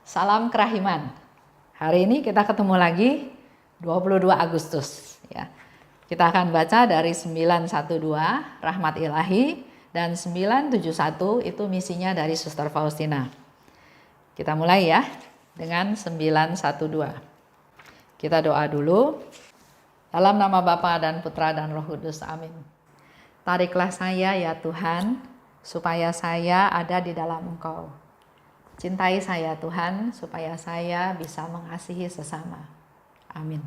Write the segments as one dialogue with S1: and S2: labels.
S1: Salam kerahiman. Hari ini kita ketemu lagi 22 Agustus ya. Kita akan baca dari 912 Rahmat Ilahi dan 971 itu misinya dari Suster Faustina. Kita mulai ya dengan 912. Kita doa dulu. Dalam nama Bapa dan Putra dan Roh Kudus. Amin. Tariklah saya ya Tuhan, supaya saya ada di dalam Engkau. Cintai saya Tuhan, supaya saya bisa mengasihi sesama. Amin.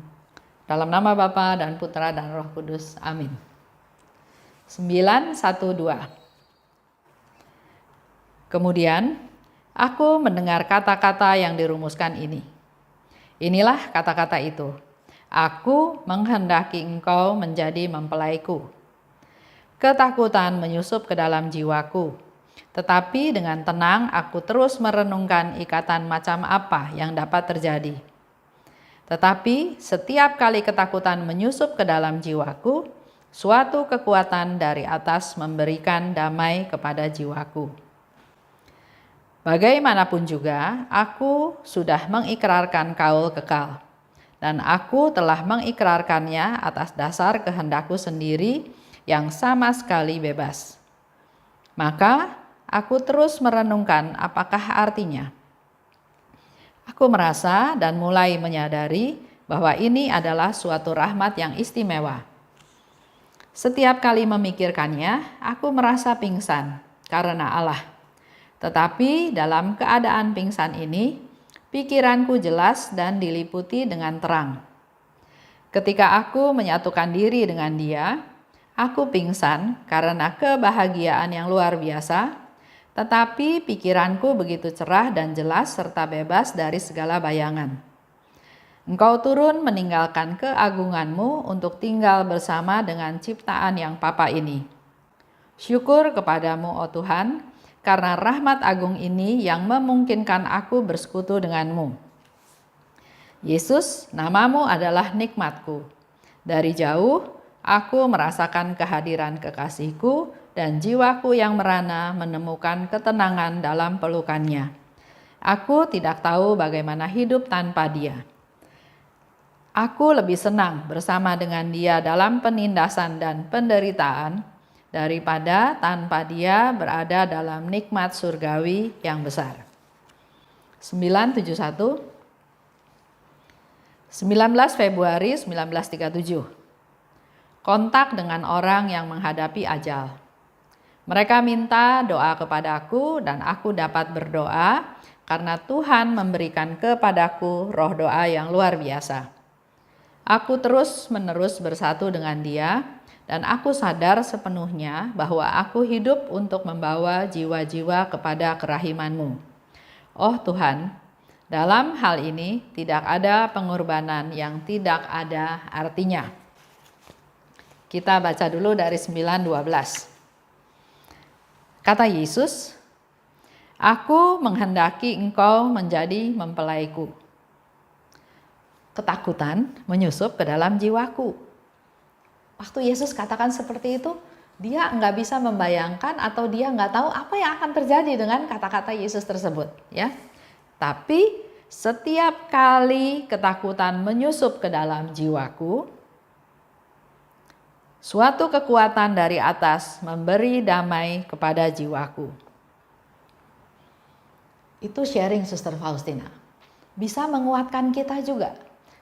S1: Dalam nama Bapa dan Putra dan Roh Kudus. Amin. 912. Kemudian, aku mendengar kata-kata yang dirumuskan ini. Inilah kata-kata itu. Aku menghendaki engkau menjadi mempelaiku. Ketakutan menyusup ke dalam jiwaku. Tetapi dengan tenang aku terus merenungkan ikatan macam apa yang dapat terjadi. Tetapi setiap kali ketakutan menyusup ke dalam jiwaku, suatu kekuatan dari atas memberikan damai kepada jiwaku. Bagaimanapun juga, aku sudah mengikrarkan kaul kekal. Dan aku telah mengikrarkannya atas dasar kehendakku sendiri yang sama sekali bebas. Maka aku terus merenungkan apakah artinya. Aku merasa dan mulai menyadari bahwa ini adalah suatu rahmat yang istimewa. Setiap kali memikirkannya, aku merasa pingsan karena Allah. Tetapi dalam keadaan pingsan ini, pikiranku jelas dan diliputi dengan terang. Ketika aku menyatukan diri dengan Dia, aku pingsan karena kebahagiaan yang luar biasa. Tetapi pikiranku begitu cerah dan jelas serta bebas dari segala bayangan. Engkau turun meninggalkan keagunganmu untuk tinggal bersama dengan ciptaan yang papa ini. Syukur kepadamu, oh Tuhan, karena rahmat agung ini yang memungkinkan aku bersekutu denganmu. Yesus, namamu adalah nikmatku. Dari jauh, aku merasakan kehadiran kekasihku dan jiwaku yang merana menemukan ketenangan dalam pelukannya. Aku tidak tahu bagaimana hidup tanpa Dia. Aku lebih senang bersama dengan Dia dalam penindasan dan penderitaan daripada tanpa Dia berada dalam nikmat surgawi yang besar. 971 19 Februari 1937. Kontak dengan orang yang menghadapi ajal. Mereka minta doa kepadaku dan aku dapat berdoa karena Tuhan memberikan kepadaku roh doa yang luar biasa. Aku terus-menerus bersatu dengan Dia dan aku sadar sepenuhnya bahwa aku hidup untuk membawa jiwa-jiwa kepada kerahiman-Mu. Oh Tuhan, dalam hal ini tidak ada pengorbanan yang tidak ada artinya. Kita baca dulu dari 9:12. Kata Yesus, aku menghendaki engkau menjadi mempelaiku. Ketakutan menyusup ke dalam jiwaku. Waktu Yesus katakan seperti itu, dia nggak bisa membayangkan atau dia nggak tahu apa yang akan terjadi dengan kata-kata Yesus tersebut. Ya, tapi setiap kali ketakutan menyusup ke dalam jiwaku, suatu kekuatan dari atas memberi damai kepada jiwaku. Itu sharing Suster Faustina. Bisa menguatkan kita juga.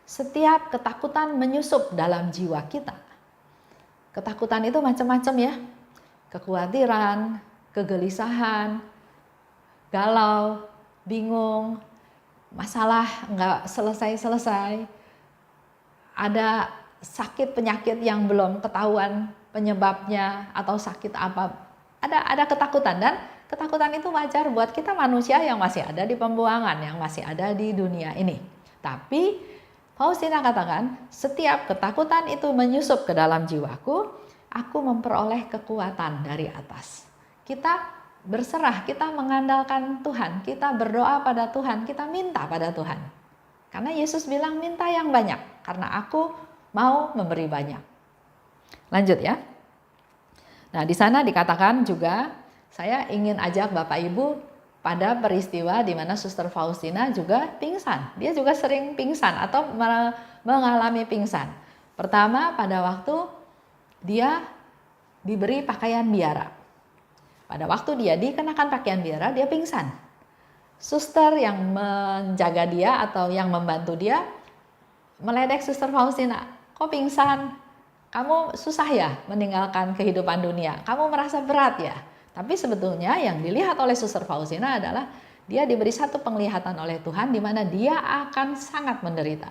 S1: Setiap ketakutan menyusup dalam jiwa kita. Ketakutan itu macam-macam ya. Kekhawatiran, kegelisahan, galau, bingung, masalah nggak selesai-selesai. Ada sakit penyakit yang belum ketahuan penyebabnya atau sakit apa, ada ketakutan dan ketakutan itu wajar buat kita manusia yang masih ada di pembuangan, yang masih ada di dunia ini. Tapi Faustina katakan setiap ketakutan itu menyusup ke dalam jiwaku, aku memperoleh kekuatan dari atas. Kita berserah, kita mengandalkan Tuhan, kita berdoa pada Tuhan, kita minta pada Tuhan. Karena Yesus bilang minta yang banyak, karena aku mau memberi banyak. Lanjut ya. Nah, di sana dikatakan juga saya ingin ajak Bapak Ibu pada peristiwa di mana Suster Faustina juga pingsan. Dia juga sering pingsan atau mengalami pingsan. Pertama, pada waktu dia diberi pakaian biara. Pada waktu dia dikenakan pakaian biara, dia pingsan. Suster yang menjaga dia atau yang membantu dia meledek Suster Faustina. Kok pingsan? Kamu susah ya meninggalkan kehidupan dunia? Kamu merasa berat ya? Tapi sebetulnya yang dilihat oleh Suster Faustina adalah dia diberi satu penglihatan oleh Tuhan di mana dia akan sangat menderita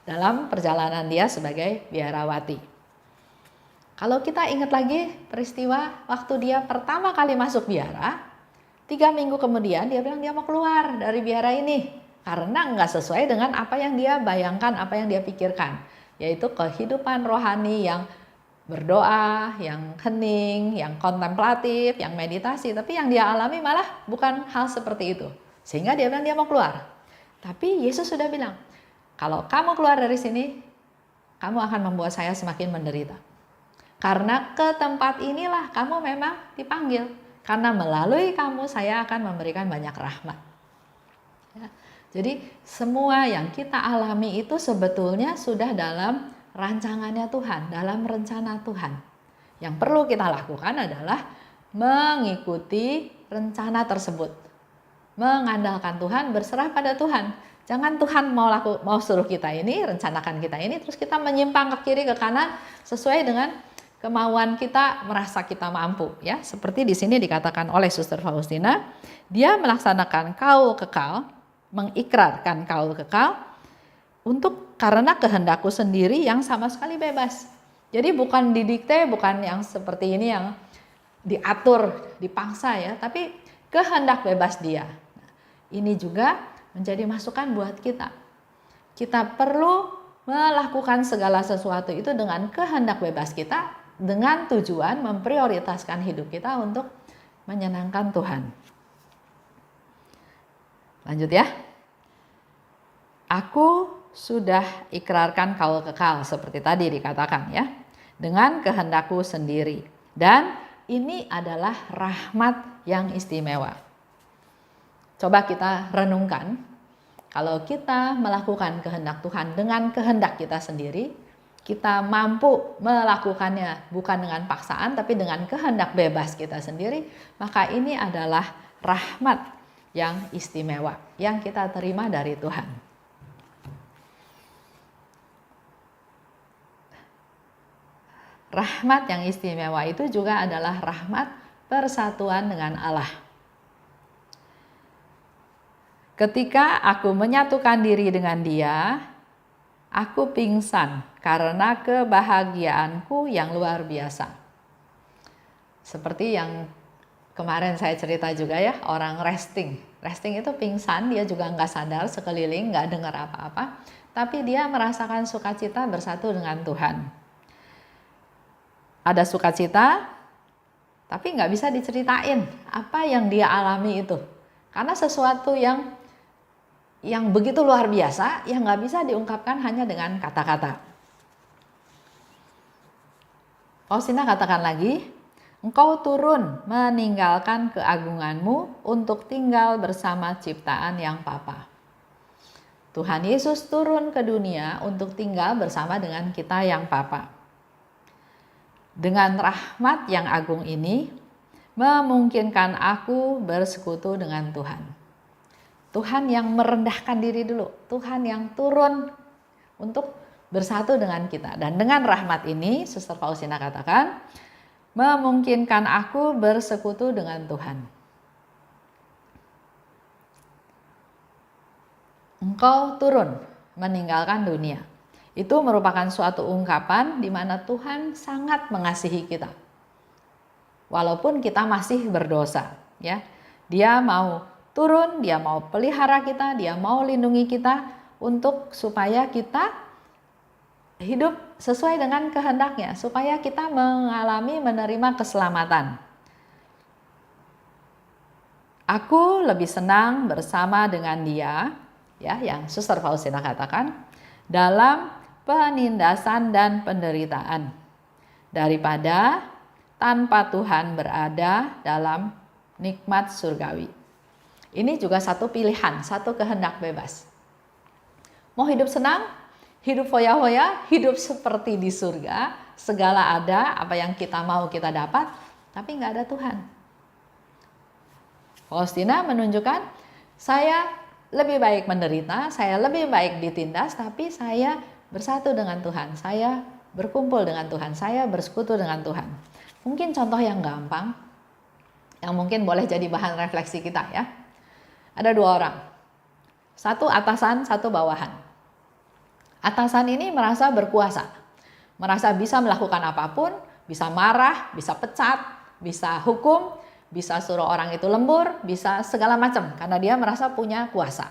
S1: dalam perjalanan dia sebagai biarawati. Kalau kita ingat lagi peristiwa waktu dia pertama kali masuk biara, 3 minggu kemudian dia bilang dia mau keluar dari biara ini karena nggak sesuai dengan apa yang dia bayangkan, apa yang dia pikirkan, yaitu kehidupan rohani yang berdoa, yang hening, yang kontemplatif, yang meditasi. Tapi yang dia alami malah bukan hal seperti itu. Sehingga dia bilang dia mau keluar. Tapi Yesus sudah bilang, kalau kamu keluar dari sini, kamu akan membuat saya semakin menderita. Karena ke tempat inilah kamu memang dipanggil. Karena melalui kamu saya akan memberikan banyak rahmat. Ya. Jadi semua yang kita alami itu sebetulnya sudah dalam rancangannya Tuhan, dalam rencana Tuhan. Yang perlu kita lakukan adalah mengikuti rencana tersebut. Mengandalkan Tuhan, berserah pada Tuhan. Jangan Tuhan mau suruh kita ini, rencanakan kita ini, terus kita menyimpang ke kiri ke kanan sesuai dengan kemauan kita, merasa kita mampu, ya. Seperti di sini dikatakan oleh Suster Faustina, dia melaksanakan kaul kekal, mengikrarkan kaul kekal karena kehendakku sendiri yang sama sekali bebas. Jadi bukan didikte, bukan yang seperti ini yang diatur, dipaksa ya, tapi kehendak bebas dia. Ini juga menjadi masukan buat kita. Kita perlu melakukan segala sesuatu itu dengan kehendak bebas kita, dengan tujuan memprioritaskan hidup kita untuk menyenangkan Tuhan. Lanjut ya. Aku sudah ikrarkan kaul kekal seperti tadi dikatakan ya, dengan kehendakku sendiri. Dan ini adalah rahmat yang istimewa. Coba kita renungkan, kalau kita melakukan kehendak Tuhan dengan kehendak kita sendiri, kita mampu melakukannya bukan dengan paksaan tapi dengan kehendak bebas kita sendiri, maka ini adalah rahmat yang istimewa yang kita terima dari Tuhan. Rahmat yang istimewa itu juga adalah rahmat persatuan dengan Allah. Ketika aku menyatukan diri dengan Dia, aku pingsan karena kebahagiaanku yang luar biasa. Seperti yang kemarin saya cerita juga ya, orang resting. Resting itu pingsan, dia juga nggak sadar sekeliling, nggak dengar apa-apa. Tapi dia merasakan sukacita bersatu dengan Tuhan. Ada sukacita, tapi nggak bisa diceritain apa yang dia alami itu. Karena sesuatu yang begitu luar biasa, yang nggak bisa diungkapkan hanya dengan kata-kata. Faustina katakan lagi, engkau turun meninggalkan keagunganmu untuk tinggal bersama ciptaan yang Papa. Tuhan Yesus turun ke dunia untuk tinggal bersama dengan kita yang Papa. Dengan rahmat yang agung ini, memungkinkan aku bersekutu dengan Tuhan. Tuhan yang merendahkan diri dulu, Tuhan yang turun untuk bersatu dengan kita. Dan dengan rahmat ini, Suster Faustina katakan, memungkinkan aku bersekutu dengan Tuhan. Engkau turun meninggalkan dunia. Itu merupakan suatu ungkapan di mana Tuhan sangat mengasihi kita. Walaupun kita masih berdosa, ya. Dia mau turun, dia mau pelihara kita, dia mau lindungi kita untuk supaya kita hidup sesuai dengan kehendaknya, supaya kita menerima keselamatan. Aku lebih senang bersama dengan Dia, ya, yang Suster Faustina katakan, dalam penindasan dan penderitaan, daripada tanpa Tuhan berada dalam nikmat surgawi. Ini juga satu pilihan, satu kehendak bebas. Mau hidup senang, hidup foya-foya, hidup seperti di surga, segala ada, apa yang kita mau kita dapat, tapi nggak ada Tuhan. Faustina menunjukkan, saya lebih baik menderita, saya lebih baik ditindas, tapi saya bersatu dengan Tuhan, saya berkumpul dengan Tuhan, saya bersekutu dengan Tuhan. Mungkin contoh yang gampang, yang mungkin boleh jadi bahan refleksi kita ya. Ada 2 orang, satu atasan, satu bawahan. Atasan ini merasa berkuasa, merasa bisa melakukan apapun, bisa marah, bisa pecat, bisa hukum, bisa suruh orang itu lembur, bisa segala macam, karena dia merasa punya kuasa.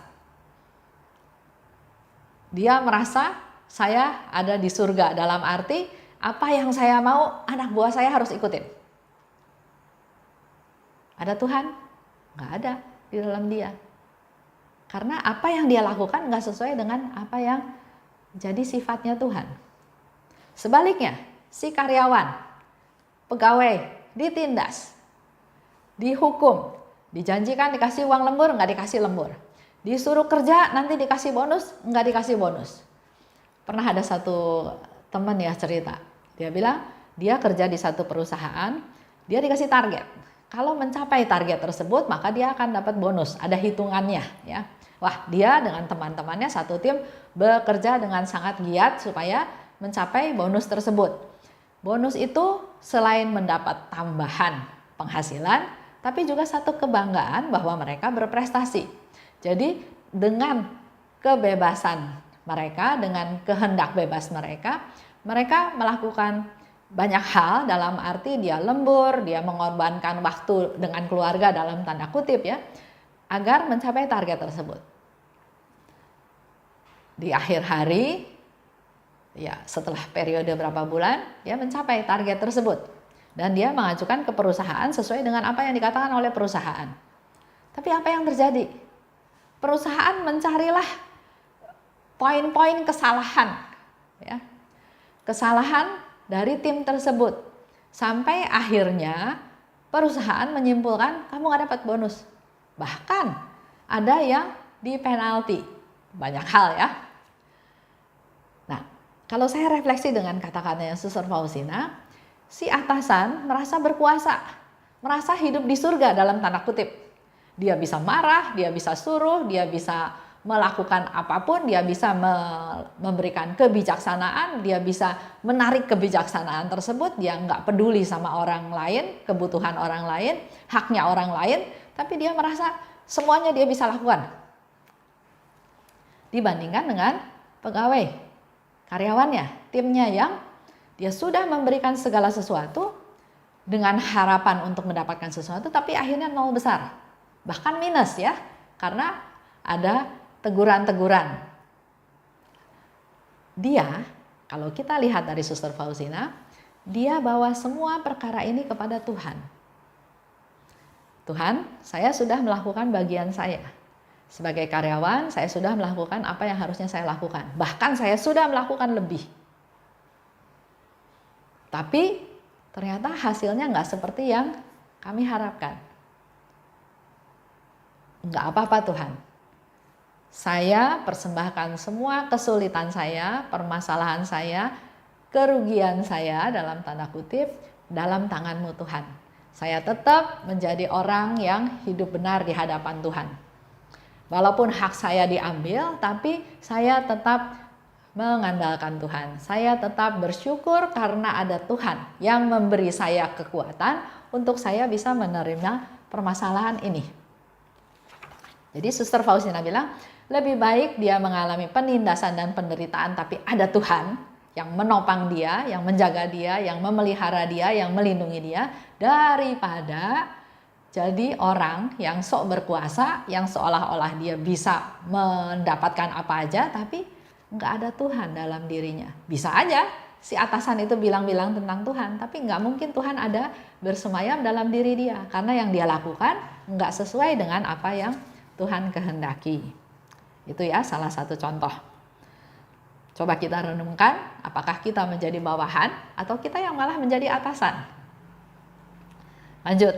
S1: Dia merasa saya ada di surga, dalam arti apa yang saya mau anak buah saya harus ikutin. Ada Tuhan? Nggak ada di dalam dia. Karena apa yang dia lakukan nggak sesuai dengan apa yang jadi sifatnya Tuhan. Sebaliknya, si karyawan, pegawai ditindas, dihukum, dijanjikan dikasih uang lembur, nggak dikasih lembur. Disuruh kerja, nanti dikasih bonus, nggak dikasih bonus. Pernah ada satu teman ya cerita, dia bilang dia kerja di satu perusahaan, dia dikasih target. Kalau mencapai target tersebut, maka dia akan dapat bonus, ada hitungannya ya. Wah, dia dengan teman-temannya satu tim bekerja dengan sangat giat supaya mencapai bonus tersebut. Bonus itu selain mendapat tambahan penghasilan, tapi juga satu kebanggaan bahwa mereka berprestasi. Jadi dengan kebebasan mereka, dengan kehendak bebas mereka, mereka melakukan banyak hal, dalam arti dia lembur, dia mengorbankan waktu dengan keluarga dalam tanda kutip ya, agar mencapai target tersebut. Di akhir hari, ya setelah periode berapa bulan, dia mencapai target tersebut. Dan dia mengajukan ke perusahaan sesuai dengan apa yang dikatakan oleh perusahaan. Tapi apa yang terjadi? Perusahaan mencarilah poin-poin kesalahan, ya, kesalahan dari tim tersebut. Sampai akhirnya perusahaan menyimpulkan kamu nggak dapat bonus. Bahkan ada yang di penalti. Banyak hal ya. Nah, kalau saya refleksi dengan kata-katanya Suster Faustina, si atasan merasa berkuasa, merasa hidup di surga dalam tanda kutip. Dia bisa marah, dia bisa suruh, dia bisa melakukan apapun, dia bisa memberikan kebijaksanaan, dia bisa menarik kebijaksanaan tersebut, dia nggak peduli sama orang lain, kebutuhan orang lain, haknya orang lain, tapi dia merasa semuanya dia bisa lakukan. Dibandingkan dengan pegawai, karyawannya, timnya yang dia sudah memberikan segala sesuatu dengan harapan untuk mendapatkan sesuatu, tapi akhirnya nol besar. Bahkan minus ya, karena ada teguran-teguran. Dia, kalau kita lihat dari Suster Faustina, dia bawa semua perkara ini kepada Tuhan. Tuhan, saya sudah melakukan bagian saya. Sebagai karyawan, saya sudah melakukan apa yang harusnya saya lakukan. Bahkan saya sudah melakukan lebih. Tapi ternyata hasilnya nggak seperti yang kami harapkan. Nggak apa-apa Tuhan. Saya persembahkan semua kesulitan saya, permasalahan saya, kerugian saya dalam tanda kutip, dalam tangan-Mu Tuhan. Saya tetap menjadi orang yang hidup benar di hadapan Tuhan. Walaupun hak saya diambil, tapi saya tetap mengandalkan Tuhan. Saya tetap bersyukur karena ada Tuhan yang memberi saya kekuatan untuk saya bisa menerima permasalahan ini. Jadi Suster Faustina bilang, lebih baik dia mengalami penindasan dan penderitaan tapi ada Tuhan yang menopang dia, yang menjaga dia, yang memelihara dia, yang melindungi dia, daripada jadi orang yang sok berkuasa, yang seolah-olah dia bisa mendapatkan apa aja tapi nggak ada Tuhan dalam dirinya. Bisa aja si atasan itu bilang-bilang tentang Tuhan, tapi nggak mungkin Tuhan ada bersemayam dalam diri dia, karena yang dia lakukan nggak sesuai dengan apa yang Tuhan kehendaki. Itu ya salah satu contoh. Coba kita renungkan, apakah kita menjadi bawahan atau kita yang malah menjadi atasan. Lanjut.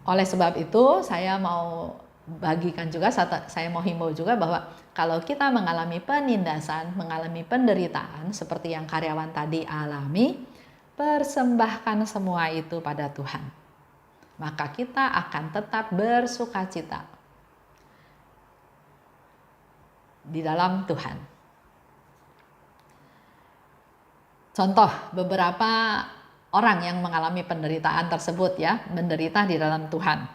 S1: Oleh sebab itu saya mau bagikan juga, saya mau himbau juga bahwa kalau kita mengalami penindasan, mengalami penderitaan seperti yang karyawan tadi alami, persembahkan semua itu pada Tuhan. Maka kita akan tetap bersukacita di dalam Tuhan. Contoh beberapa orang yang mengalami penderitaan tersebut ya, menderita di dalam Tuhan.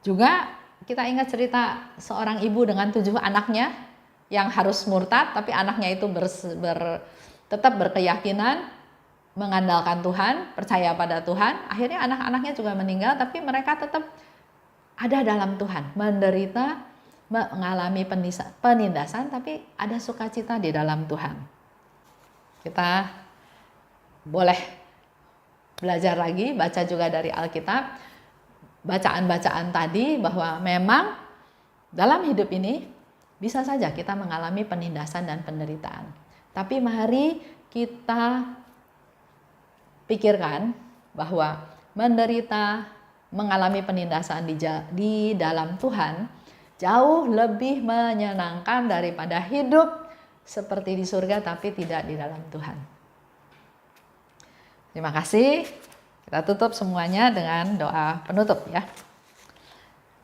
S1: Juga kita ingat cerita seorang ibu dengan 7 anaknya yang harus murtad, tapi anaknya itu tetap berkeyakinan, mengandalkan Tuhan, percaya pada Tuhan. Akhirnya anak-anaknya juga meninggal, tapi mereka tetap ada dalam Tuhan, menderita, mengalami penindasan, tapi ada sukacita di dalam Tuhan. Kita boleh belajar lagi, baca juga dari Alkitab, bacaan-bacaan tadi bahwa memang dalam hidup ini bisa saja kita mengalami penindasan dan penderitaan. Tapi mari kita pikirkan bahwa menderita, mengalami penindasan di dalam Tuhan jauh lebih menyenangkan daripada hidup seperti di surga tapi tidak di dalam Tuhan. Terima kasih. Kita tutup semuanya dengan doa penutup ya.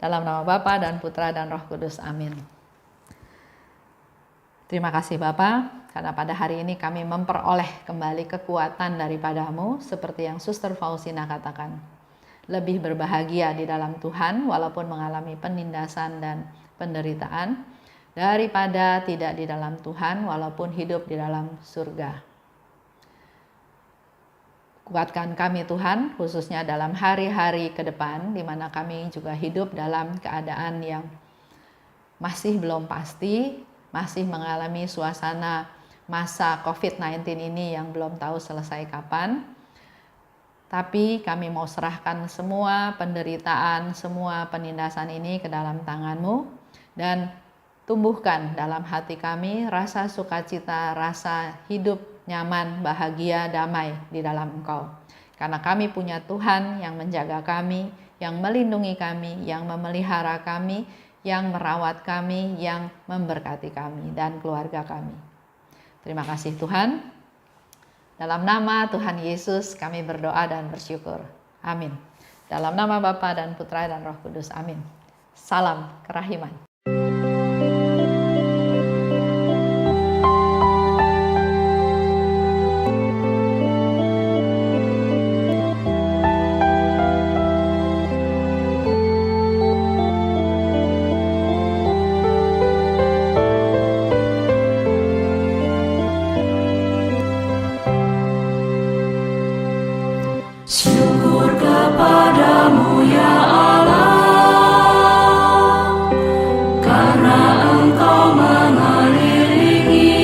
S1: Dalam nama Bapa dan Putra dan Roh Kudus. Amin. Terima kasih Bapa, karena pada hari ini kami memperoleh kembali kekuatan daripada-Mu seperti yang Suster Faustina katakan. Lebih berbahagia di dalam Tuhan walaupun mengalami penindasan dan penderitaan, daripada tidak di dalam Tuhan walaupun hidup di dalam surga. Kuatkan kami Tuhan, khususnya dalam hari-hari ke depan, di mana kami juga hidup dalam keadaan yang masih belum pasti, masih mengalami suasana masa COVID-19 ini yang belum tahu selesai kapan. Tapi kami mau serahkan semua penderitaan, semua penindasan ini ke dalam tangan-Mu, dan tumbuhkan dalam hati kami rasa sukacita, rasa hidup nyaman, bahagia, damai di dalam Engkau. Karena kami punya Tuhan yang menjaga kami, yang melindungi kami, yang memelihara kami, yang merawat kami, yang memberkati kami dan keluarga kami. Terima kasih Tuhan. Dalam nama Tuhan Yesus kami berdoa dan bersyukur. Amin. Dalam nama Bapa dan Putra dan Roh Kudus. Amin. Salam kerahiman.
S2: Syukur kepadamu ya Allah, karena Engkau mengelilingi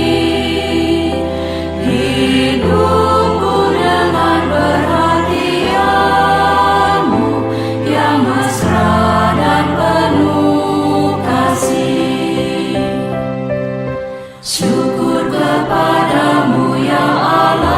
S2: hidupku dengan perhatian-Mu yang mesra dan penuh kasih. Syukur kepadamu ya Allah,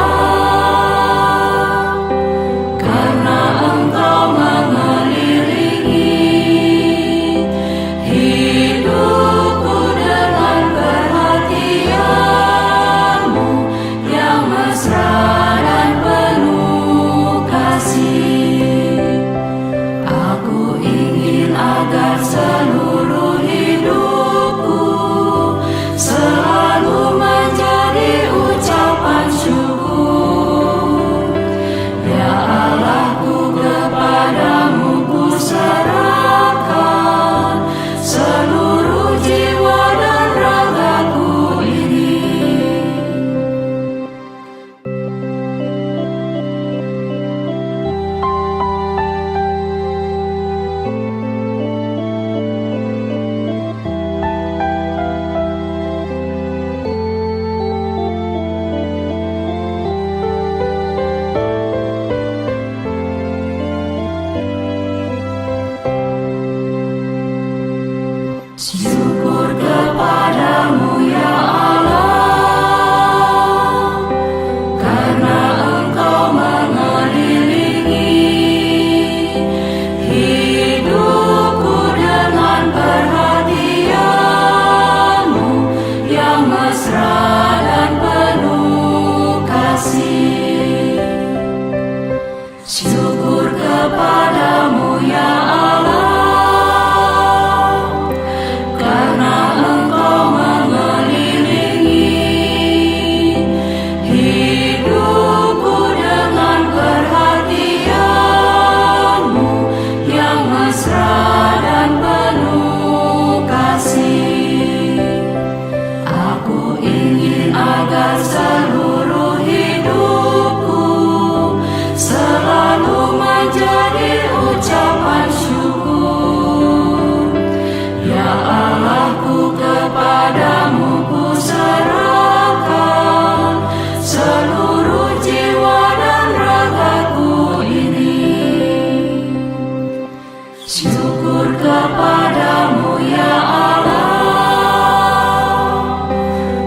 S2: Syukur kepadamu ya Allah,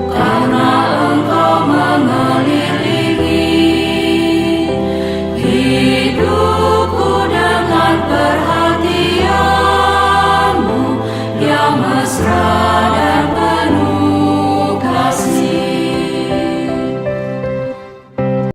S2: karena Engkau mengelilingi hidupku dengan perhatian-Mu yang mesra